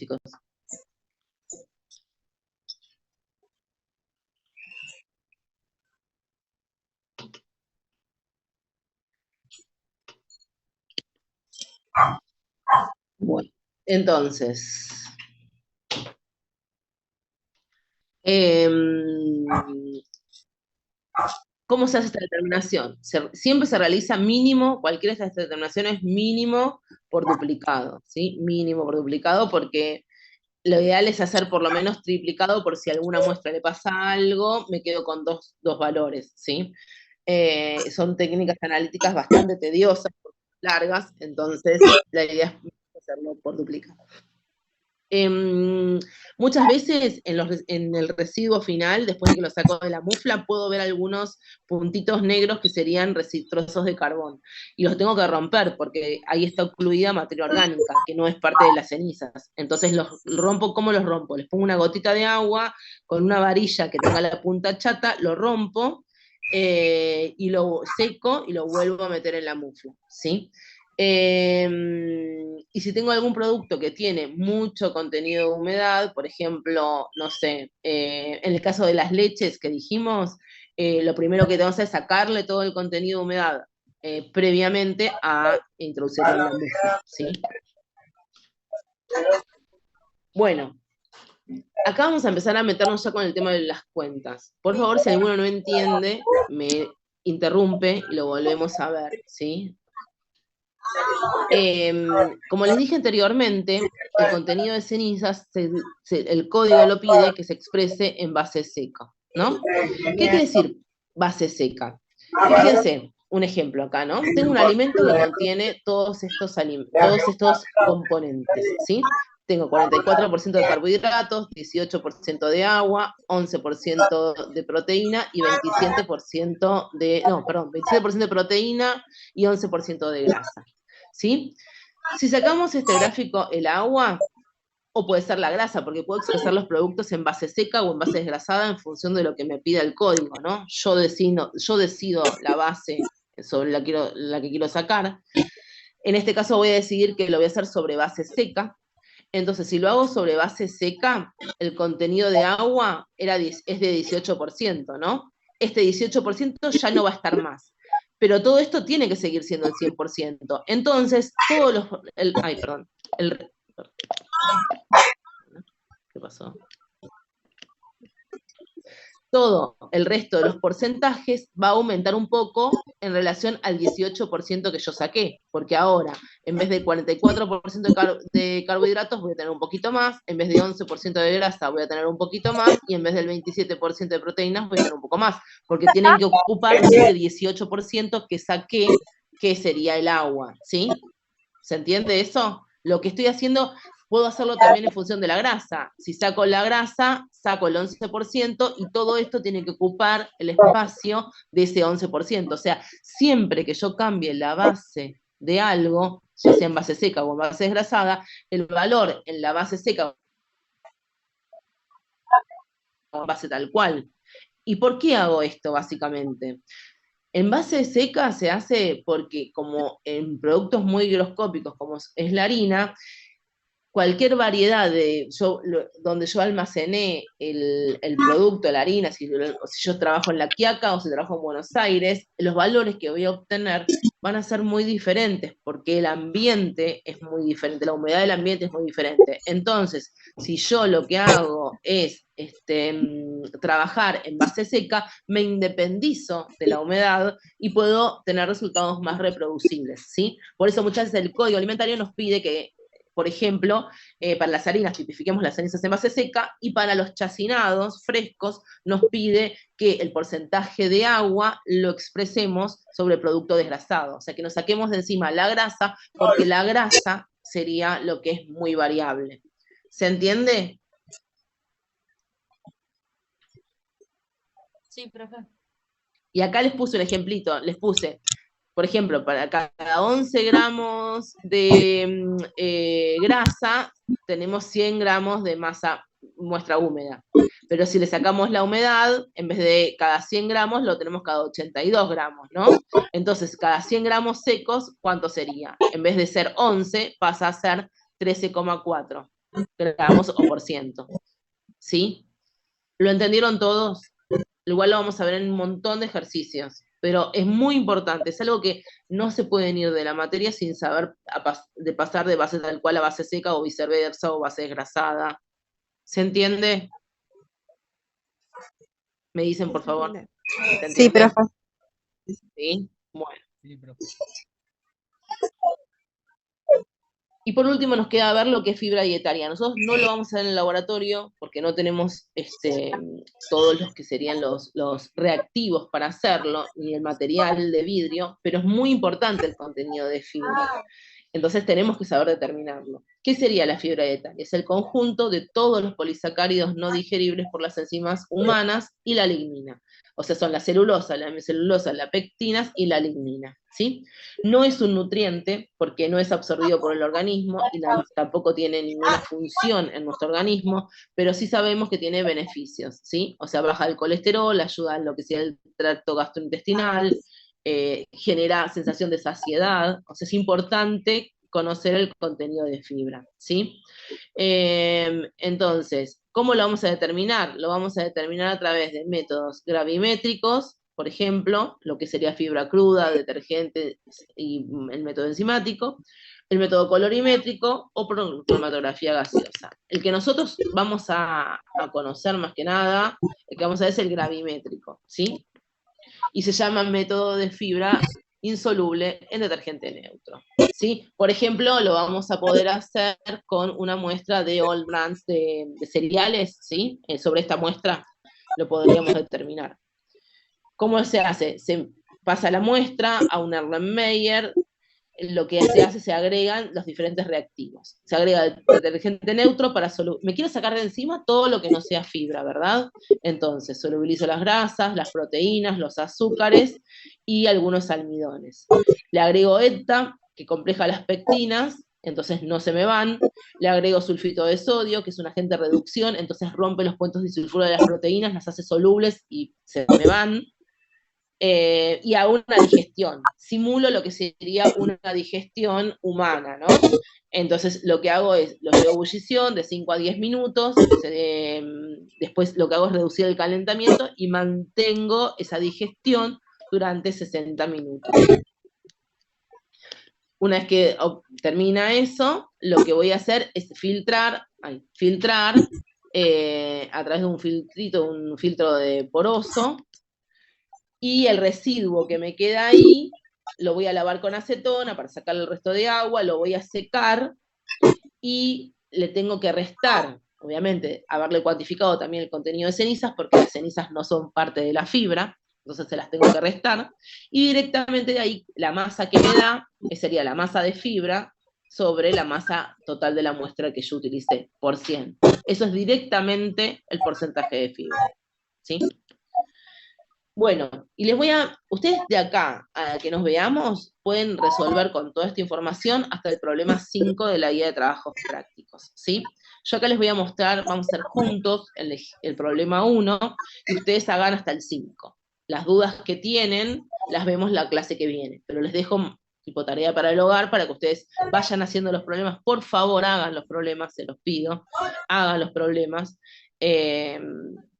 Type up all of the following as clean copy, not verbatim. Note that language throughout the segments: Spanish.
chicos. Bueno, entonces, ¿cómo se hace esta determinación? Siempre se realiza mínimo, cualquiera de estas determinaciones, mínimo por duplicado, ¿sí? Mínimo por duplicado, porque lo ideal es hacer por lo menos triplicado por si a alguna muestra le pasa algo, me quedo con dos valores, ¿sí? Son técnicas analíticas bastante tediosas, largas, entonces la idea es hacerlo por duplicado. Muchas veces en el residuo final, después de que lo saco de la mufla, puedo ver algunos puntitos negros que serían trozos de carbón. Y los tengo que romper porque ahí está incluida materia orgánica, que no es parte de las cenizas. Entonces los rompo, ¿cómo los rompo? Les pongo una gotita de agua con una varilla que tenga la punta chata, lo rompo y lo seco y lo vuelvo a meter en la mufla, ¿sí? Y si tengo algún producto que tiene mucho contenido de humedad, por ejemplo, no sé, en el caso de las leches que dijimos, lo primero que tengo que hacer es sacarle todo el contenido de humedad previamente a introducirlo en la mufla, ¿sí? Bueno, acá vamos a empezar a meternos ya con el tema de las cuentas. Por favor, si alguno no entiende, me interrumpe y lo volvemos a ver, ¿sí? Como les dije anteriormente, el contenido de cenizas, el código lo pide que se exprese en base seca, ¿no? ¿Qué quiere decir base seca? Fíjense, un ejemplo acá, ¿no? Tengo un alimento que contiene todos estos componentes, ¿sí? Tengo 44% de carbohidratos, 18% de agua, 11% de proteína y 27% de proteína y 11% de grasa, ¿sí? Si sacamos este gráfico, el agua, o puede ser la grasa, porque puedo expresar los productos en base seca o en base desgrasada en función de lo que me pida el código, ¿no? Yo decido la base sobre la que quiero sacar. En este caso voy a decidir que lo voy a hacer sobre base seca. Entonces, si lo hago sobre base seca, el contenido de agua es de 18%, ¿no? Este 18% ya no va a estar más. Pero todo esto tiene que seguir siendo el 100%. Entonces, ¿qué pasó? Todo el resto de los porcentajes va a aumentar un poco en relación al 18% que yo saqué, porque ahora, en vez de 44% de carbohidratos, voy a tener un poquito más, en vez de 11% de grasa, voy a tener un poquito más, y en vez del 27% de proteínas, voy a tener un poco más, porque tienen que ocupar ese 18% que saqué, que sería el agua, ¿sí? ¿Se entiende eso? Lo que estoy haciendo, puedo hacerlo también en función de la grasa. Si saco la grasa, saco el 11% y todo esto tiene que ocupar el espacio de ese 11%. O sea, siempre que yo cambie la base de algo, ya sea en base seca o en base desgrasada, el valor en la base seca o en base tal cual. ¿Y por qué hago esto, básicamente? En base seca se hace porque, como en productos muy higroscópicos como es la harina, cualquier variedad donde yo almacené el producto, la harina, si yo trabajo en La Quiaca o si trabajo en Buenos Aires, los valores que voy a obtener van a ser muy diferentes, porque el ambiente es muy diferente, la humedad del ambiente es muy diferente. Entonces, si yo lo que hago es trabajar en base seca, me independizo de la humedad y puedo tener resultados más reproducibles, ¿sí? Por eso muchas veces el código alimentario nos pide que, por ejemplo, para las harinas tipifiquemos las cenizas en base seca, y para los chacinados frescos nos pide que el porcentaje de agua lo expresemos sobre el producto desgrasado, o sea, que nos saquemos de encima la grasa, porque la grasa sería lo que es muy variable. ¿Se entiende? Sí, profe. Y acá les puse un ejemplito, les puse, por ejemplo, para cada 11 gramos de grasa, tenemos 100 gramos de muestra húmeda. Pero si le sacamos la humedad, en vez de cada 100 gramos, lo tenemos cada 82 gramos, ¿no? Entonces, cada 100 gramos secos, ¿cuánto sería? En vez de ser 11, pasa a ser 13,4. gramos o por ciento, ¿sí? ¿Lo entendieron todos? Igual lo vamos a ver en un montón de ejercicios, pero es muy importante, es algo que no se pueden ir de la materia sin saber de pasar de base tal cual a base seca o viceversa o base desgrasada. ¿Se entiende? Me dicen, Sí, por se favor. entiende. ¿Se Sí, entiende? profe. Sí. Bueno. Sí, profe. Y por último nos queda ver lo que es fibra dietaria. Nosotros no lo vamos a hacer en el laboratorio porque no tenemos todos los que serían los reactivos para hacerlo, ni el material de vidrio, pero es muy importante el contenido de fibra. Entonces tenemos que saber determinarlo. ¿Qué sería la fibra dietaria? Es el conjunto de todos los polisacáridos no digeribles por las enzimas humanas y la lignina. O sea, son la celulosa, la hemicelulosa, la pectina y la lignina, ¿sí? No es un nutriente porque no es absorbido por el organismo y tampoco tiene ninguna función en nuestro organismo, pero sí sabemos que tiene beneficios, ¿sí? O sea, baja el colesterol, ayuda en lo que sea el tracto gastrointestinal, genera sensación de saciedad, o sea, es importante conocer el contenido de fibra, ¿sí? Entonces, ¿cómo lo vamos a determinar? Lo vamos a determinar a través de métodos gravimétricos, por ejemplo, lo que sería fibra cruda, detergente y el método enzimático, el método colorimétrico o por cromatografía gaseosa. El que nosotros vamos a conocer más que nada, el que vamos a ver es el gravimétrico, ¿sí? Y se llama método de fibra insoluble en detergente neutro. ¿Sí? Por ejemplo, lo vamos a poder hacer con una muestra de all brands de cereales, ¿sí? Sobre esta muestra lo podríamos determinar. ¿Cómo se hace? Se pasa la muestra a un Erlenmeyer, lo que se hace, se agregan los diferentes reactivos. Se agrega el detergente neutro para me quiero sacar de encima todo lo que no sea fibra, ¿verdad? Entonces, solubilizo las grasas, las proteínas, los azúcares y algunos almidones. Le agrego ETA, que compleja las pectinas, entonces no se me van. Le agrego sulfito de sodio, que es un agente de reducción, entonces rompe los puentes disulfuro de las proteínas, las hace solubles y se me van. Y hago una digestión. Simulo lo que sería una digestión humana, ¿no? Entonces lo que hago es, lo llevo a ebullición de 5 a 10 minutos, después lo que hago es reducir el calentamiento y mantengo esa digestión durante 60 minutos. Una vez que termina eso, lo que voy a hacer es filtrar a través de un filtrito, un filtro de poroso, y el residuo que me queda ahí lo voy a lavar con acetona para sacar el resto de agua, lo voy a secar y le tengo que restar, obviamente, haberle cuantificado también el contenido de cenizas, porque las cenizas no son parte de la fibra, entonces se las tengo que restar, y directamente de ahí la masa que me da, que sería la masa de fibra, sobre la masa total de la muestra que yo utilicé, por 100. Eso es directamente el porcentaje de fibra, ¿sí? Bueno, y ustedes de acá a que nos veamos, pueden resolver con toda esta información hasta el problema 5 de la guía de trabajos prácticos, ¿sí? Yo acá les voy a mostrar, vamos a hacer juntos el problema 1, y ustedes hagan hasta el 5. Las dudas que tienen, las vemos la clase que viene, pero les dejo tipo tarea para el hogar, para que ustedes vayan haciendo los problemas. Por favor, hagan los problemas, se los pido, hagan los problemas.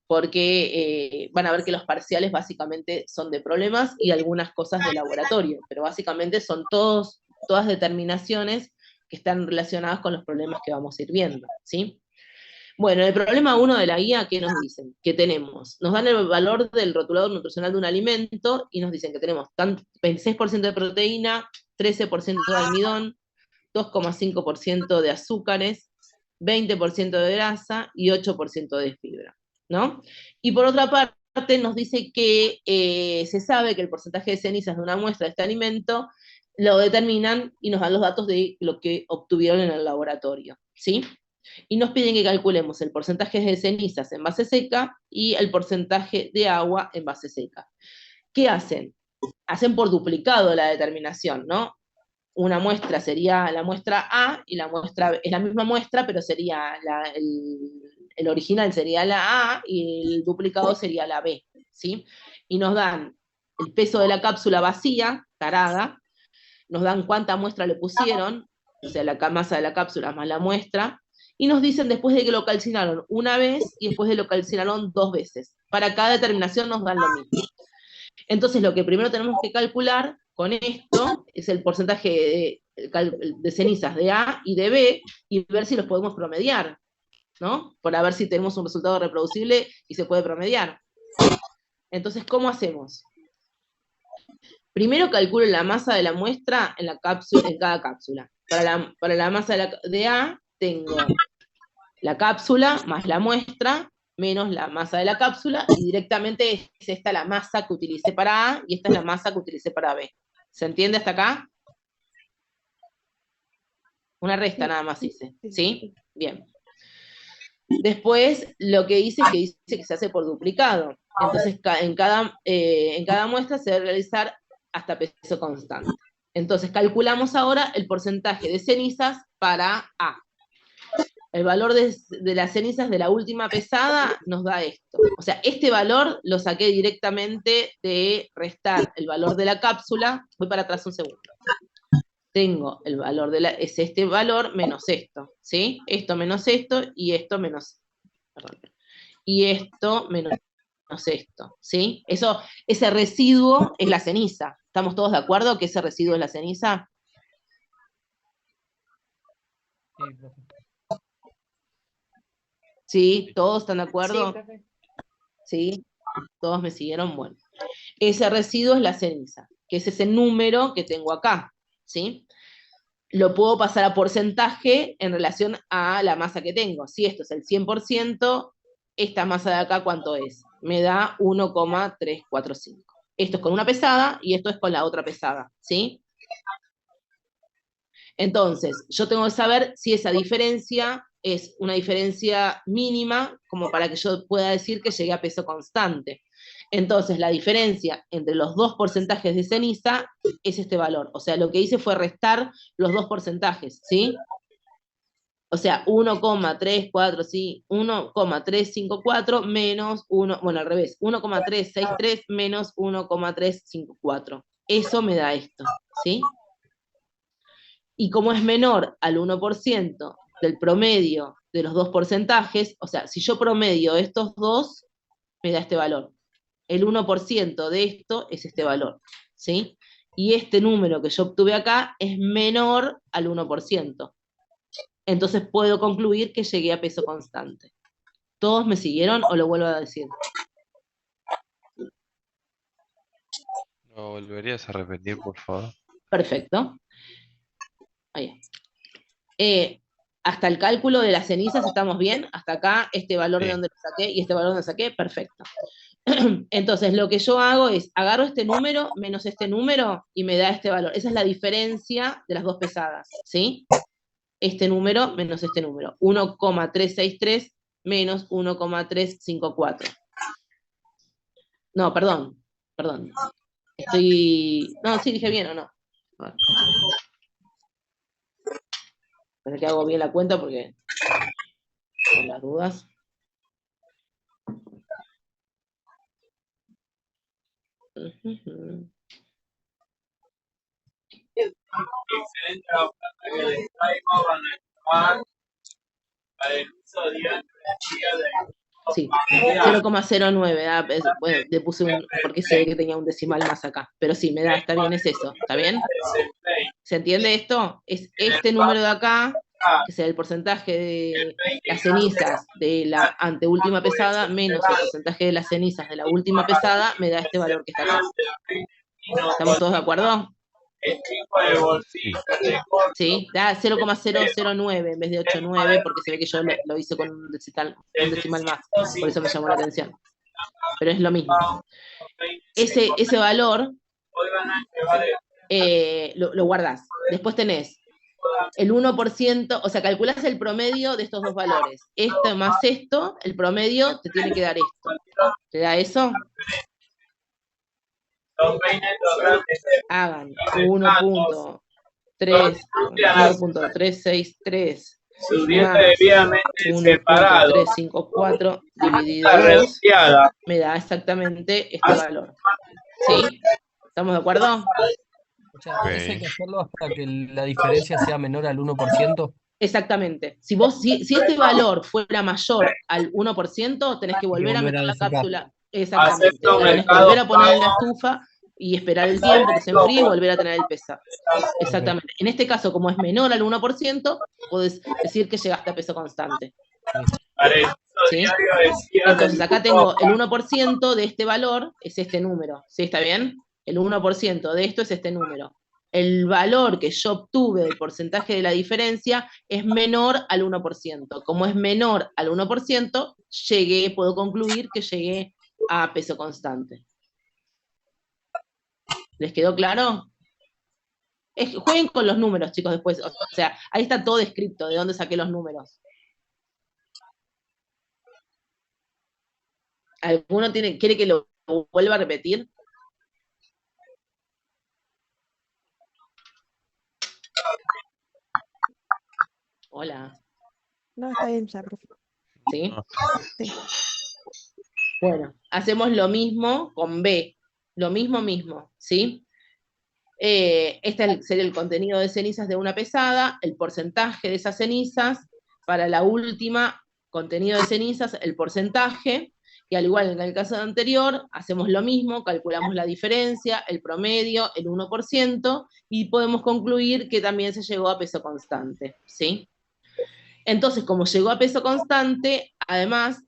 Porque van a ver que los parciales básicamente son de problemas y algunas cosas de laboratorio, pero básicamente son todas determinaciones que están relacionadas con los problemas que vamos a ir viendo, ¿sí? Bueno, el problema 1 de la guía, ¿qué nos dicen? Que nos dan el valor del rotulador nutricional de un alimento y nos dicen que tenemos 26% de proteína, 13% de almidón, 2,5% de azúcares, 20% de grasa y 8% de fibra, ¿no? Y por otra parte nos dice que se sabe que el porcentaje de cenizas de una muestra de este alimento lo determinan y nos dan los datos de lo que obtuvieron en el laboratorio, ¿sí? Y nos piden que calculemos el porcentaje de cenizas en base seca y el porcentaje de agua en base seca. ¿Qué hacen? Hacen por duplicado la determinación, ¿no? Una muestra sería la muestra A y la muestra es la misma muestra, pero sería el original sería la A y el duplicado sería la B, ¿sí? Y nos dan el peso de la cápsula vacía, tarada, nos dan cuánta muestra le pusieron, o sea, la masa de la cápsula más la muestra, y nos dicen después de que lo calcinaron una vez y después de que lo calcinaron 2 veces. Para cada determinación nos dan lo mismo. Entonces, lo que primero tenemos que calcular con esto es el porcentaje de cenizas de A y de B y ver si los podemos promediar, ¿no? Para ver si tenemos un resultado reproducible y se puede promediar. Entonces, ¿cómo hacemos? Primero calculo la masa de la muestra en cada cápsula. Para la masa de A tengo la cápsula más la muestra menos la masa de la cápsula, y directamente es esta la masa que utilicé para A y esta es la masa que utilicé para B. ¿Se entiende hasta acá? Una resta nada más hice, ¿sí? Bien. Después, lo que hice es que dice que se hace por duplicado. Entonces, en cada muestra se debe realizar hasta peso constante. Entonces, calculamos ahora el porcentaje de cenizas para A. El valor de las cenizas de la última pesada nos da esto. O sea, este valor lo saqué directamente de restar el valor de la cápsula. Voy para atrás un segundo. Tengo el valor es este valor menos esto, ¿sí? Esto menos esto y esto menos, perdón, y esto menos esto, ¿sí? Ese residuo es la ceniza. ¿Estamos todos de acuerdo que ese residuo es la ceniza? Sí, profe. ¿Sí? ¿Todos están de acuerdo? Sí, profe. ¿Sí? ¿Todos me siguieron? Bueno. Ese residuo es la ceniza, que es ese número que tengo acá, ¿sí? Lo puedo pasar a porcentaje en relación a la masa que tengo. Si esto es el 100%, esta masa de acá, ¿cuánto es? Me da 1,345. Esto es con una pesada y esto es con la otra pesada, ¿sí? Entonces, yo tengo que saber si esa diferencia es una diferencia mínima, como para que yo pueda decir que llegué a peso constante. Entonces, la diferencia entre los dos porcentajes de ceniza es este valor. O sea, lo que hice fue restar los dos porcentajes, ¿sí? O sea, 1,34, ¿sí? 1,354 menos 1, bueno, al revés, 1,363 menos 1,354. Eso me da esto, ¿sí? Y como es menor al 1% del promedio de los dos porcentajes, o sea, si yo promedio estos dos, me da este valor. El 1% de esto es este valor, ¿sí? Y este número que yo obtuve acá es menor al 1%. Entonces puedo concluir que llegué a peso constante. ¿Todos me siguieron o lo vuelvo a decir? ¿Lo volverías a repetir, por favor? Perfecto. Ahí. Hasta el cálculo de las cenizas estamos bien, hasta acá este valor de donde lo saqué y este valor donde lo saqué, perfecto. Entonces lo que yo hago es, agarro este número menos este número y me da este valor. Esa es la diferencia de las dos pesadas, ¿sí? Este número menos este número. 1,363 menos 1,354. No, perdón. No, sí, dije bien o no. Parece que hago bien la cuenta porque con las dudas. Excelente la oferta que les traigo para el uso diario de Sí, 0,09, bueno, le puse porque sé que tenía un decimal más acá, pero sí, me da, está bien, es eso, ¿está bien? ¿Se entiende esto? Es este número de acá, que es el porcentaje de las cenizas de la anteúltima pesada, menos el porcentaje de las cenizas de la última pesada, me da este valor que está acá. ¿Estamos todos de acuerdo? Sí, da 0,009 en vez de 89, porque se ve que yo lo hice con un decimal más, por eso me llamó la atención. Pero es lo mismo. Ese valor lo guardás. Después tenés el 1%, o sea, calculás el promedio de estos dos valores. Esto más esto, el promedio te tiene que dar esto. ¿Te da eso? Hagan 1,363 más 1,354 dividido 2 me da exactamente este valor. ¿Sí? ¿Estamos de acuerdo? O sea, ¿eso hay que hacerlo hasta que la diferencia sea menor al 1%? Exactamente. Si este valor fuera mayor al 1%, tenés que volver a meter la cápsula. Exactamente. Acepto La tenés que mercado volver a poner en la pago. estufa y esperar el tiempo que se enfríe y volver a tener el peso. Exactamente. En este caso, como es menor al 1%, podés decir que llegaste a peso constante. Para el uso ¿Sí? diario decía Entonces del acá uso tengo el pago. 1% de este valor, es este número. ¿Sí está bien? El 1% de esto es este número. El valor que yo obtuve del porcentaje de la diferencia es menor al 1%. Como es menor al 1%, puedo concluir que llegué a peso constante. ¿Les quedó claro? Jueguen con los números, chicos, después. O sea, ahí está todo descrito, de dónde saqué los números. ¿Alguno quiere que lo vuelva a repetir? Hola. No, está bien ya, profe. ¿Sí? Sí. Bueno, hacemos lo mismo con B. Lo mismo, ¿sí? Este sería el contenido de cenizas de una pesada, el porcentaje de esas cenizas, para la última, contenido de cenizas, el porcentaje, y al igual que en el caso anterior, hacemos lo mismo, calculamos la diferencia, el promedio, el 1%, y podemos concluir que también se llegó a peso constante, ¿sí? Entonces, como llegó a peso constante, además,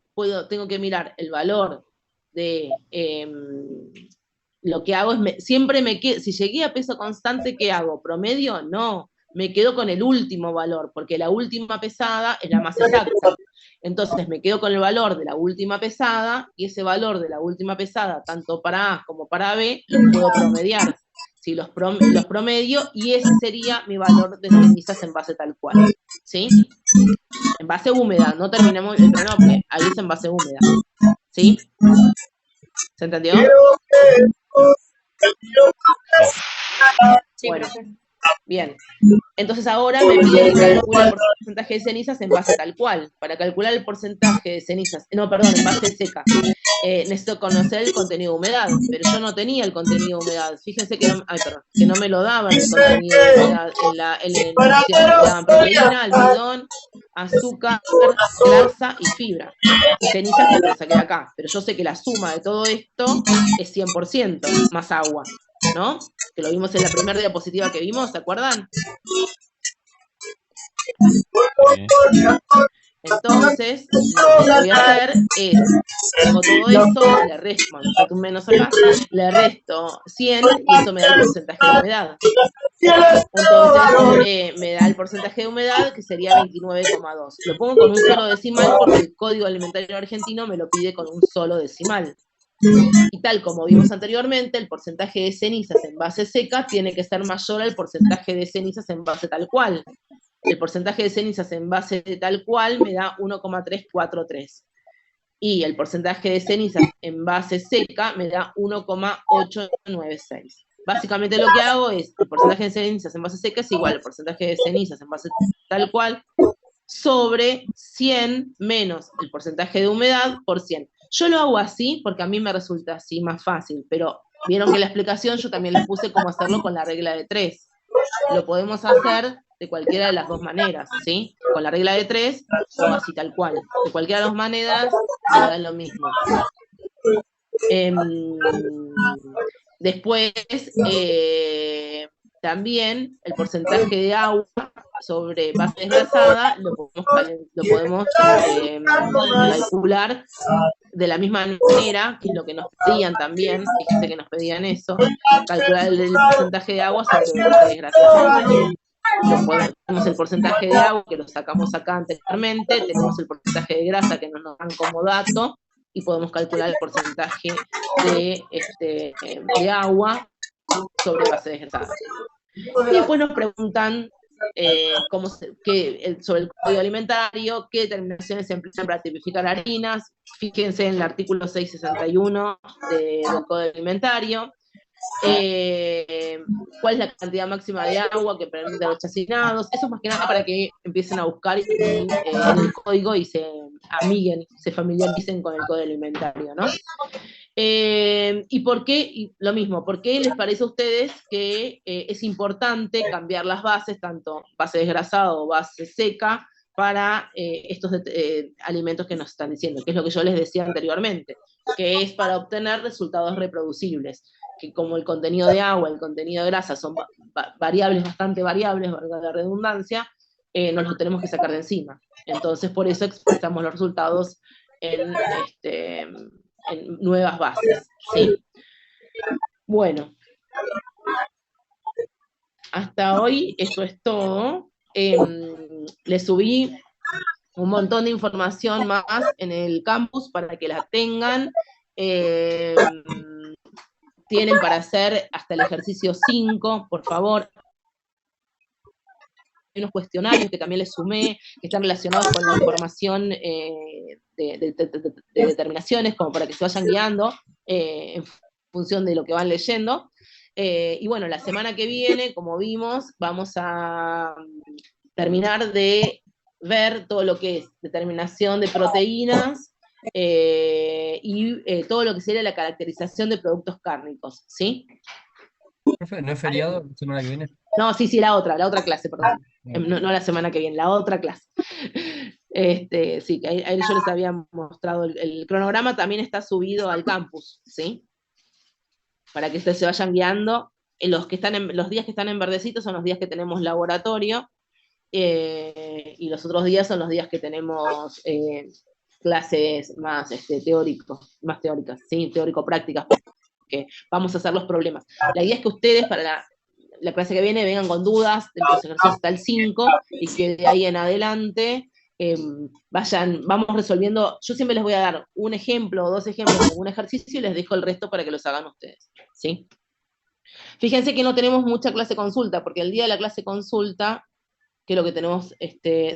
tengo que mirar el valor de... lo que hago es, siempre me quedo, si llegué a peso constante, ¿qué hago? ¿Promedio? No, me quedo con el último valor, porque la última pesada es la más exacta. Entonces me quedo con el valor de la última pesada, y ese valor de la última pesada, tanto para A como para B, los puedo promediar. ¿Sí? Los promedio, y ese sería mi valor de cenizas en base tal cual. ¿Sí? En base húmeda, no terminemos el problema porque ahí es en base húmeda. ¿Sí? ¿Se entendió? Sí, Bueno, profe. bien. Entonces ahora me pide que calcule el porcentaje de cenizas en base tal cual. Para calcular el porcentaje de cenizas, no, perdón, en base seca, necesito conocer el contenido de humedad, pero yo no tenía el contenido de humedad. Fíjense que no me lo daban el contenido de humedad en la enunciado. Me daban proteína, almidón, azúcar, grasa y fibra. Y cenizas que lo saqué de acá. Pero yo sé que la suma de todo esto es 100% más agua, ¿no? Que lo vimos en la primera diapositiva que vimos, ¿se acuerdan? Sí. Entonces, lo que voy a hacer es, tengo todo eso, le resto, bueno, falta un menos acá, le resto 100 y eso me da el porcentaje de humedad. Entonces, me da el porcentaje de humedad, que sería 29,2. Lo pongo con un solo decimal porque el Código Alimentario Argentino me lo pide con un solo decimal. Y tal como vimos anteriormente, el porcentaje de cenizas en base seca tiene que ser mayor al porcentaje de cenizas en base tal cual. El porcentaje de cenizas en base de tal cual me da 1,343. Y el porcentaje de cenizas en base seca me da 1,896. Básicamente lo que hago es, el porcentaje de cenizas en base seca es igual al porcentaje de cenizas en base tal cual, sobre 100 menos el porcentaje de humedad por 100. Yo lo hago así porque a mí me resulta así más fácil, pero vieron que la explicación yo también les puse cómo hacerlo con la regla de 3. Lo podemos hacer de cualquiera de las dos maneras, ¿sí? Con la regla de 3 o así tal cual. De cualquiera de las dos maneras me da lo mismo. Después, también el porcentaje de agua sobre base desgrasada lo podemos calcular de la misma manera, que es lo que nos pedían también, fíjense que nos pedían eso, calcular el porcentaje de agua sobre base desgrasada. Tenemos el porcentaje de agua que lo sacamos acá anteriormente, tenemos el porcentaje de grasa que nos dan como dato, y podemos calcular el porcentaje de agua sobre base desgrasada. Y después nos preguntan sobre el código alimentario, qué determinaciones se emplean para tipificar harinas. Fíjense en el artículo 661 del código alimentario. Cuál es la cantidad máxima de agua que permite los chacinados. Eso es más que nada para que empiecen a buscar en el código y se amiguen, se familiaricen con el código alimentario, ¿no? ¿Y por qué? Y lo mismo, ¿por qué les parece a ustedes que es importante cambiar las bases, tanto base desgrasada o base seca, para estos alimentos que nos están diciendo? Que es lo que yo les decía anteriormente, que es para obtener resultados reproducibles, que como el contenido de agua, el contenido de grasa son variables, bastante variables, valga la redundancia, nos los tenemos que sacar de encima. Entonces, por eso expresamos los resultados en nuevas bases, ¿sí? Bueno, hasta hoy esto es todo. Les subí un montón de información más en el campus para que la tengan. Tienen para hacer hasta el ejercicio 5, por favor. Hay unos cuestionarios que también les sumé, que están relacionados con la información de determinaciones, como para que se vayan guiando en función de lo que van leyendo. Y bueno, la semana que viene, como vimos, vamos a terminar de ver todo lo que es determinación de proteínas y todo lo que sería la caracterización de productos cárnicos, ¿sí? Profe, ¿no es feriado la semana que viene? No, sí, la otra clase, perdón. No la semana que viene, la otra clase. Sí, que ahí yo les había mostrado el cronograma, también está subido al campus, ¿sí? Para que ustedes se vayan guiando. Los días que están en verdecito son los días que tenemos laboratorio, y los otros días son los días que tenemos clases más más teóricas, ¿sí? Teórico-prácticas, porque vamos a hacer los problemas. La idea es que ustedes para la clase que viene vengan con dudas de los ejercicios hasta el 5, y que de ahí en adelante vamos resolviendo. Yo siempre les voy a dar un ejemplo o 2 ejemplos de algún ejercicio y les dejo el resto para que los hagan ustedes, ¿sí? Fíjense que no tenemos mucha clase consulta, porque el día de la clase consulta, que es lo que tenemos,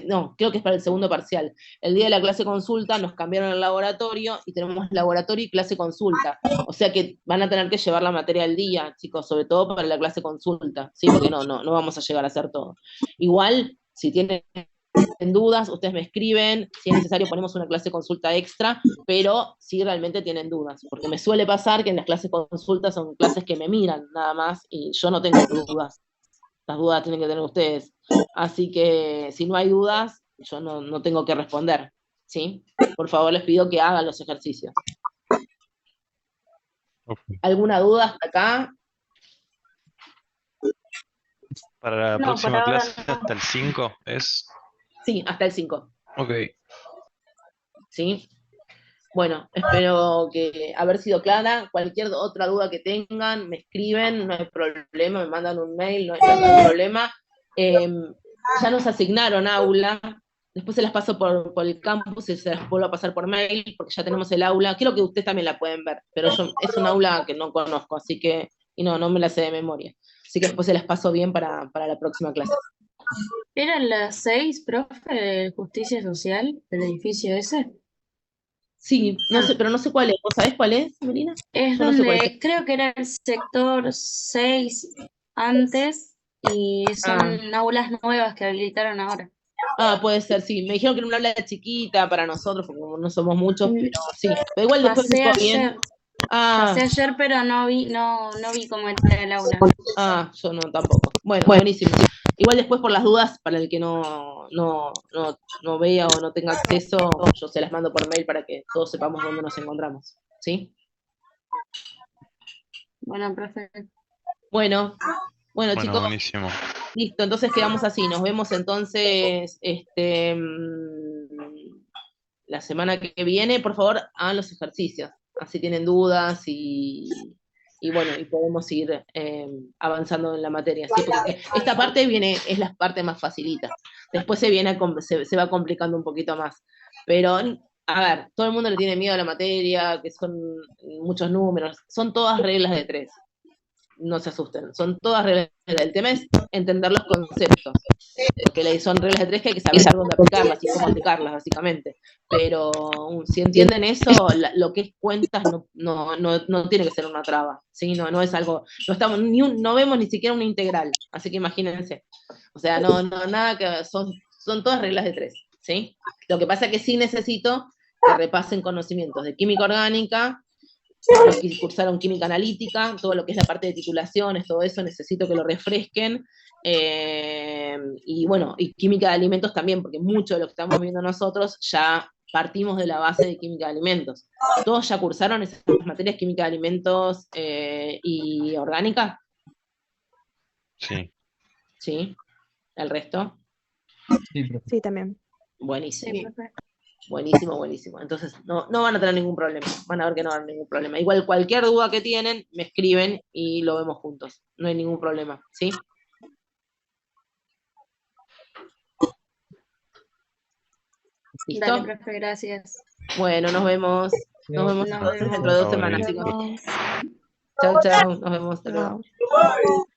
no, creo que es para el segundo parcial. El día de la clase consulta nos cambiaron el laboratorio y tenemos laboratorio y clase consulta. O sea que van a tener que llevar la materia al día, chicos, sobre todo para la clase consulta, ¿sí? Porque no vamos a llegar a hacer todo. Igual, si tienen dudas, ustedes me escriben, si es necesario ponemos una clase consulta extra, pero si realmente tienen dudas, porque me suele pasar que en las clases consultas son clases que me miran nada más y yo no tengo dudas. Las dudas tienen que tener ustedes. Así que si no hay dudas, yo no tengo que responder, ¿sí? Por favor, les pido que hagan los ejercicios. Okay. ¿Alguna duda hasta acá? Para la No, próxima por ahora clase, no. hasta el 5 es. Sí, hasta el 5, Ok. ¿sí? Bueno, espero que haber sido clara. Cualquier otra duda que tengan, me escriben, no hay problema, me mandan un mail, no hay problema. Ya nos asignaron aula, después se las paso por el campus y se las vuelvo a pasar por mail, porque ya tenemos el aula. Creo que ustedes también la pueden ver, pero es un aula que no conozco, así que, y no me la sé de memoria. Así que después se las paso bien para la próxima clase. ¿Eran las 6, profe, de Justicia Social, del edificio ese? Sí, no sé, pero no sé cuál es. ¿Vos sabés cuál es, Melina? Es Yo no sé cuál es. donde creo que era el sector 6 antes y son aulas nuevas que habilitaron ahora. Puede ser, sí. Me dijeron que era una aula chiquita para nosotros, porque como no somos muchos, pero sí. Pero igual después Pasé estuvo bien. ayer, pasé ayer, pero no vi cómo era el aula. Yo no tampoco. Bueno, buenísimo. Igual después por las dudas, para el que no vea o no tenga acceso, yo se las mando por mail para que todos sepamos dónde nos encontramos. ¿Sí? Bueno, profe. Bueno, chicos, Buenísimo. listo, entonces quedamos así. Nos vemos entonces la semana que viene. Por favor, hagan los ejercicios. Así tienen dudas y bueno, y podemos ir avanzando en la materia. ¿Sí? Porque esta parte es la parte más facilita. Después se va complicando un poquito más. Pero, a ver, todo el mundo le tiene miedo a la materia, que son muchos números. Son todas reglas de 3. No se asusten, son todas reglas. El tema es entender los conceptos, que son reglas de 3 que hay que saber dónde aplicarlas y cómo aplicarlas, básicamente. Pero si entienden eso, lo que es cuentas no tiene que ser una traba, ¿sí? No es algo, no vemos ni siquiera una integral, así que imagínense. O sea, nada que son todas reglas de 3, ¿sí? Lo que pasa es que sí necesito que repasen conocimientos de química orgánica, los que cursaron química analítica, todo lo que es la parte de titulaciones, todo eso necesito que lo refresquen. Y bueno, y química de alimentos también, porque mucho de lo que estamos viendo nosotros ya partimos de la base de química de alimentos. ¿Todos ya cursaron esas materias, química de alimentos y orgánica? Sí. ¿Sí? ¿El resto? Sí, profe. Sí, también. Buenísimo. Sí, profe. Buenísimo, buenísimo. Entonces, no van a tener ningún problema. Van a ver que no va a haber ningún problema. Igual cualquier duda que tienen, me escriben y lo vemos juntos. No hay ningún problema, ¿sí? ¿Listo? Dale, profe, gracias. Bueno, nos vemos. Nos vemos Nos entonces vemos. dentro de 2 Chao, semanas, Valeria. chicos. Adiós. Chau, chau. Nos vemos. Hasta luego. Chao.